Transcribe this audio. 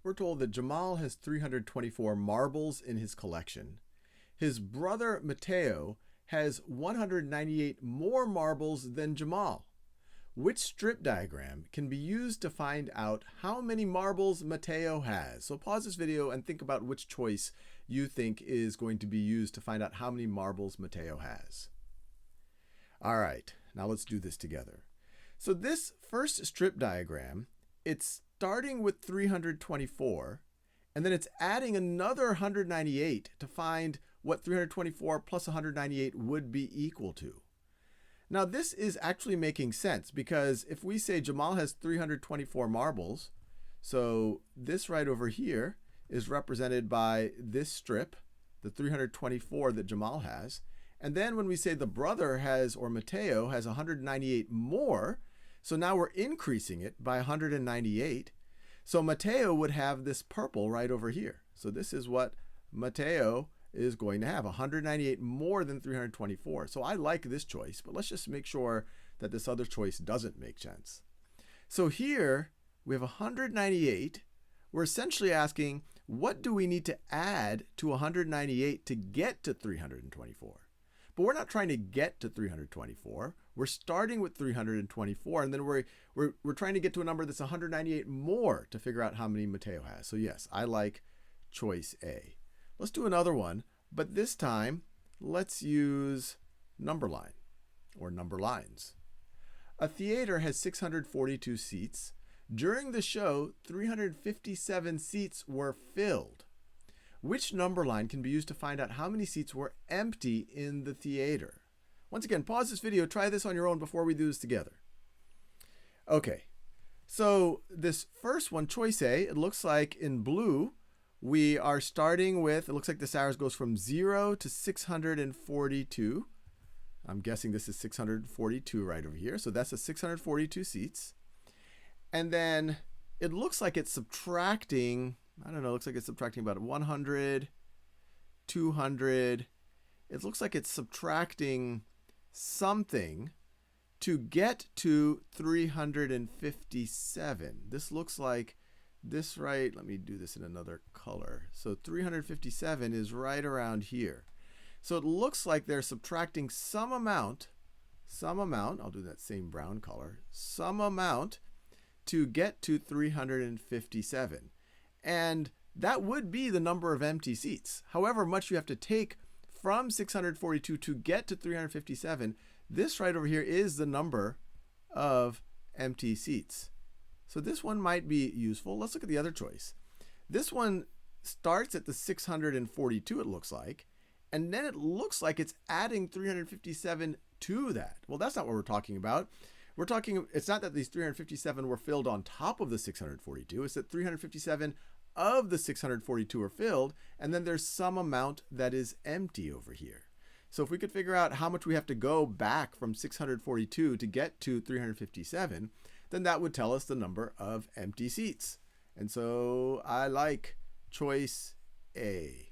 we're told that Jamal has 324 marbles in his collection. His brother Mateo has 198 more marbles than Jamal. Which strip diagram can be used to find out how many marbles Mateo has? So pause this video and think about which choice you think is going to be used to find out how many marbles Mateo has. All right, now let's do this together. So this first strip diagram, it's starting with 324, and then it's adding another 198 to find what 324 plus 198 would be equal to. Now this is actually making sense because if we say Jamal has 324 marbles, so this right over here is represented by this strip, the 324 that Jamal has. And then when we say the brother has, or Mateo has 198 more, so now we're increasing it by 198. So Mateo would have this purple right over here. So this is what Mateo is going to have, 198 more than 324. So I like this choice, but let's just make sure that this other choice doesn't make sense. So here we have 198. We're essentially asking, what do we need to add to 198 to get to 324? But we're not trying to get to 324. We're starting with 324, and then we're trying to get to a number that's 198 more to figure out how many Mateo has. So yes, I like choice A. Let's do another one, but this time let's use number line or number lines. A theater has 642 seats. During the show, 357 seats were filled. Which number line can be used to find out how many seats were empty in the theater? Once again, pause this video, try this on your own before we do this together. Okay, so this first one, choice A, it looks like in blue, we are starting with, it looks like this arrow goes from 0 to 642. I'm guessing this is 642 right over here. So that's the 642 seats. And then it looks like it's subtracting, I don't know, it looks like it's subtracting about 100, 200. It looks like it's subtracting something to get to 357. This looks like this right, let me do this in another color. So 357 is right around here. So it looks like they're subtracting some amount, I'll do that same brown color, some amount to get to 357. And that would be the number of empty seats. However much you have to take from 642 to get to 357, this right over here is the number of empty seats. So this one might be useful. Let's look at the other choice. This one starts at the 642, it looks like, and then it looks like it's adding 357 to that. Well, that's not what we're talking about. We're talking, it's not that these 357 were filled on top of the 642, it's that 357 of the 642 are filled, and then there's some amount that is empty over here. So if we could figure out how much we have to go back from 642 to get to 357, then that would tell us the number of empty seats. And so I like choice A.